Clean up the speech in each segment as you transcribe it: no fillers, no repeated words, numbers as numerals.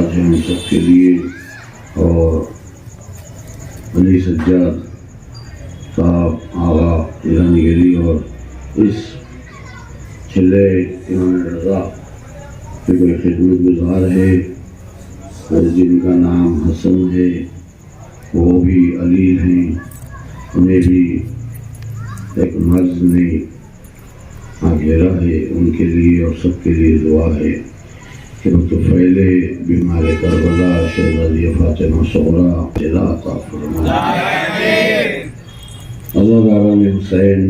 اعزاز ہیں ان سب کے لیے، اور علی سجاد صاحب، آغا ایرانی گیری اور اس چلے امام رضا کے کوئی خدمت گزار ہے اور جن کا نام حسن ہے، وہ بھی علی ہیں، انہیں بھی ایک مرض نے گھیرا ہے، ان کے لیے اور سب کے لیے دعا ہے کہ وہ تو پہلے بیمار کربلا شہزادی فاطمہ صغریٰ جزا عطا فرمائے۔ اللہ داران حسین،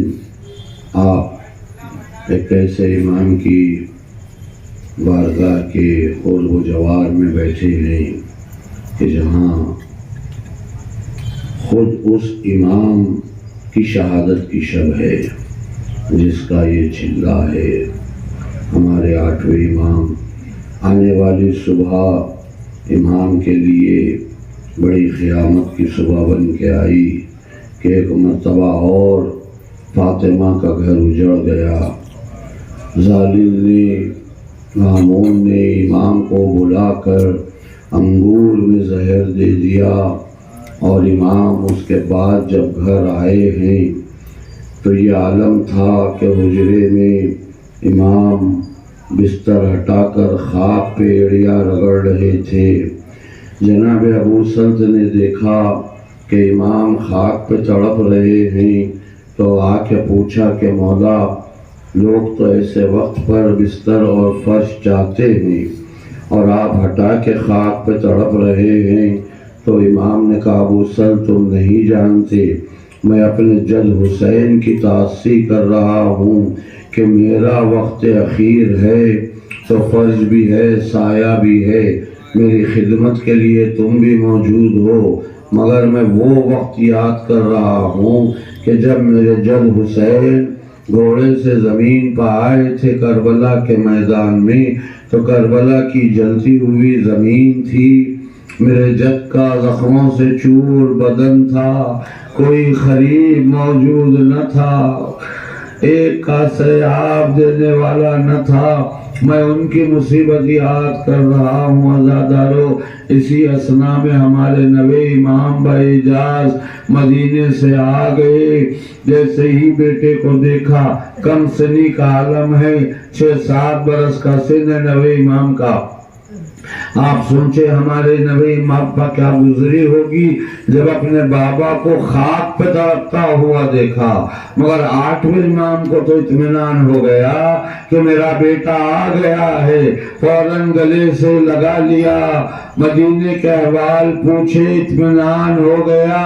آپ ایک ایسے امام کی بارگاہ کے قرب و جوار میں بیٹھے ہیں کہ جہاں خود اس امام کی شہادت کی شب ہے جس کا یہ چلہ ہے۔ ہمارے 8ویں امام، آنے والی صبح امام کے لیے بڑی قیامت کی صبح بن کے آئی کہ ایک مرتبہ اور فاطمہ کا گھر اجڑ گیا۔ ظالم نے، غامون نے امام کو بلا کر انگور میں زہر دے دیا، اور امام اس کے بعد جب گھر آئے ہیں تو یہ عالم تھا کہ حجرے میں امام بستر ہٹا کر خاک پہ ایڑیاں رگڑ رہے تھے۔ جناب ابو سلط نے دیکھا کہ امام خاک پہ تڑپ رہے ہیں تو آ کے پوچھا کہ مولا، لوگ تو ایسے وقت پر بستر اور فرش چاہتے ہیں اور آپ ہٹا کے خاک پہ تڑپ رہے ہیں۔ تو امام نے کہا، ابو سلط تم نہیں جانتے، میں اپنے جد حسین کی تعصی کر رہا ہوں کہ میرا وقت اخیر ہے تو فرض بھی ہے، سایہ بھی ہے، میری خدمت کے لیے تم بھی موجود ہو، مگر میں وہ وقت یاد کر رہا ہوں کہ جب میرے جد حسین گھوڑے سے زمین پر آئے تھے کربلا کے میدان میں، تو کربلا کی جلتی ہوئی زمین تھی، میرے جد کا زخموں سے چور بدن تھا، کوئی قریب موجود نہ تھا، ایک کاسے آب دینے والا نہ تھا، میں ان کی مصیبت یاد کر رہا ہوں۔ عزادارو، اسی اثنا میں ہمارے نوے امام باعجاز مدینے سے آ گئے۔ جیسے ہی بیٹے کو دیکھا، کم سنی کا عالم ہے، 6-7 برس کا سن ہے نوے امام کا۔ آپ سوچے ہمارے نوے امام پر کیا گزری ہوگی جب اپنے بابا کو خاک پہ تڑپتا ہوا دیکھا، مگر 8ویں امام کو تو اطمینان ہو گیا کہ میرا بیٹا آ گیا ہے، فوراً گلے سے لگا لیا، مدینے کے احوال پوچھے، اطمینان ہو گیا۔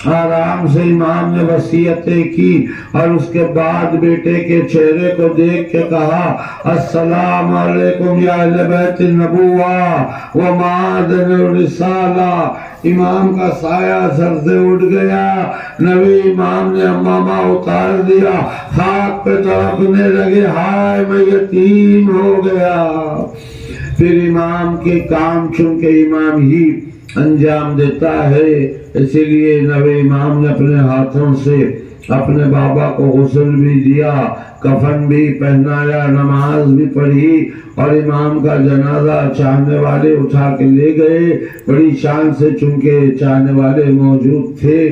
آرام سے امام نے وصیتیں کی اور اس کے بعد بیٹے کے چہرے کو دیکھ کے کہا، السلام علیکم یا اہل بیت النبوہ و معادن الرسالہ۔ امام کا سایہ سر سے اٹھ گیا، نبی امام نے امامہ اتار دیا، خاک پہ تڑپنے لگے، ہائے میں یتیم ہو گیا۔ پھر امام کے کام چونکہ امام ہی انجام دیتا ہے، اسی لیے نبی امام نے اپنے ہاتھوں سے اپنے بابا کو غسل بھی دیا، کفن بھی پہنایا، نماز بھی پڑھی، اور امام کا جنازہ چاہنے والے اٹھا کے لے گئے بڑی شان سے، چونکہ چاہنے والے موجود تھے۔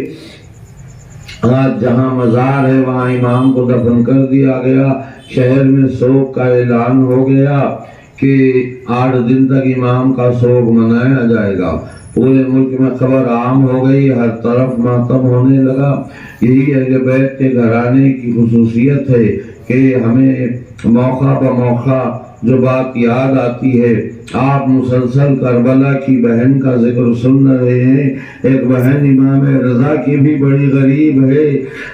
آج جہاں مزار ہے وہاں امام کو دفن کر دیا گیا۔ شہر میں سوگ کا اعلان ہو گیا کہ 8 دن تک امام کا سوگ منایا جائے گا۔ پورے ملک میں خبر عام ہو گئی، ہر طرف ماتم ہونے لگا۔ یہی اہل بیت کے گھرانے کی خصوصیت ہے کہ ہمیں موقع بموقع جو بات یاد آتی ہے، آپ مسلسل کربلا کی بہن کا ذکر سن رہے ہیں۔ ایک بہن امام رضا کی بھی بڑی غریب ہے۔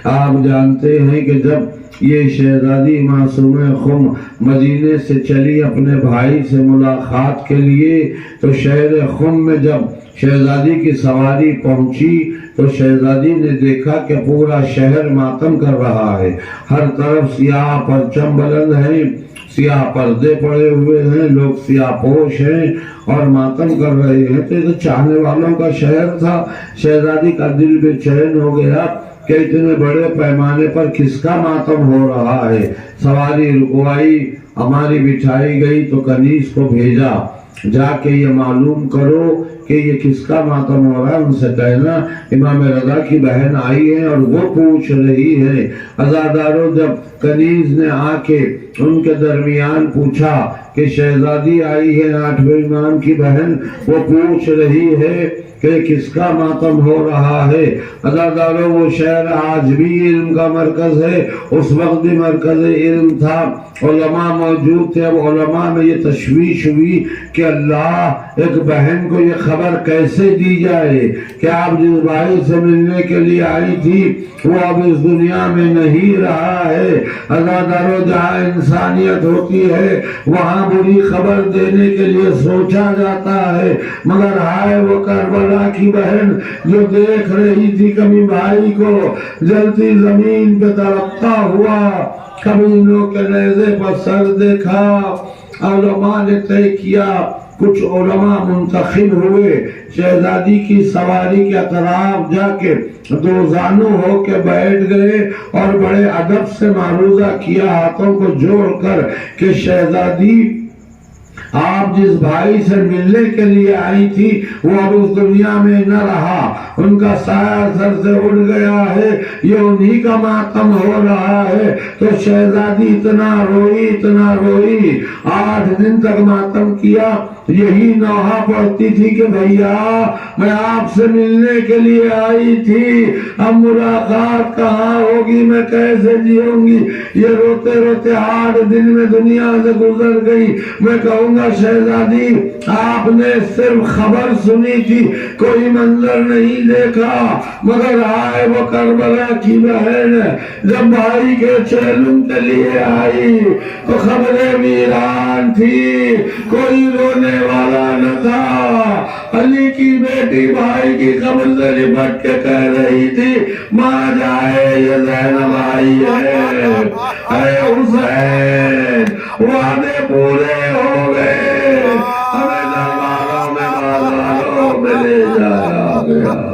آپ جانتے ہیں کہ جب یہ شہزادی معصومہ خم مدینے سے چلی اپنے بھائی سے ملاقات کے لیے، تو شہر خم میں جب شہزادی کی سواری پہنچی تو شہزادی نے دیکھا کہ پورا شہر ماتم کر رہا ہے، ہر طرف سیاہ پرچم بلند ہیں، سیاہ پردے پڑے ہوئے ہیں، لوگ سیاہ پوش ہیں اور ماتم کر رہے ہیں۔ تو یہ تو چاہنے والوں کا شہر تھا۔ شہزادی کا دل بے چین ہو گیا کہ اتنے بڑے پیمانے پر کس کا ماتم ہو رہا ہے۔ سواری رکوائی، ہماری بٹھائی گئی تو کنیز کو بھیجا جا کے یہ معلوم کرو کہ یہ کس کا ماتم ہو رہا ہے۔ ان سے کہنا امام رضا کی بہن آئی ہے اور وہ پوچھ رہی ہے۔ عزاداروں جب کنیز نے آ کے ان کے درمیان پوچھا کہ شہزادی آئی ہے 8ویں امام کی بہن، وہ پوچھ رہی ہے کہ کس کا ماتم ہو رہا ہے۔ عزاداروں وہ شہر آج بھی علم کا مرکز ہے، اس وقت بھی مرکز علم تھا، علماء موجود تھے۔ اب علماء میں یہ تشویش ہوئی کہ اللہ، ایک بہن کو یہ خبر کیسے دی جائے کہ آپ جس بھائی سے ملنے کے لیے آئی تھی وہ اب اس دنیا میں نہیں رہا ہے۔ عزاداروں جہاں انسانیت ہوتی ہے وہاں بری خبر دینے کے لیے سوچا جاتا ہے، مگر ہائے وہ کربلا کی بہن جو دیکھ رہی تھی کبھی بھائی کو جلتی زمین پہ تڑپتا ہوا، کبھی انہوں کے نیزے پر سر دیکھا۔ علماء نے طے کیا، کچھ علماء منتخب ہوئے، شہزادی کی سواری کے اطراف جا کے دو زانو ہو کے بیٹھ گئے اور بڑے ادب سے معروضہ کیا ہاتھوں کو جوڑ کر کہ شہزادی، آپ جس بھائی سے ملنے کے لیے آئی تھی وہ اب اس دنیا میں نہ رہا، ان کا سایہ سر سے اڑ گیا ہے، یہ انہی کا ماتم ہو رہا ہے۔ تو شہزادی اتنا روئی 8 دن تک ماتم کیا۔ یہی نوحہ پڑھتی تھی کہ بھیا میں آپ سے ملنے کے لیے آئی تھی، اب ملاقات کہاں ہوگی، میں کیسے جیوں گی۔ یہ روتے روتے 8 دن میں دنیا سے گزر گئی۔ میں کہوں گا شہزادی آپ نے صرف خبر سنی تھی، کوئی منظر نہیں دیکھا، مگر آئے وہ کربلا کی بہن جب بھائی کے چیلم کے لیے آئی تو خبریں ویران تھی، کوئی رونے والا نہ تھا۔ علی کی بیٹی بھائی کی قبر سے لپٹ کے کہہ رہی تھی ماں جائے یہ زینب آئی ہے، اے حسین وعدے پورے ہو گئے، ہمیں درباروں میں بازاروں میں لے جایا گیا۔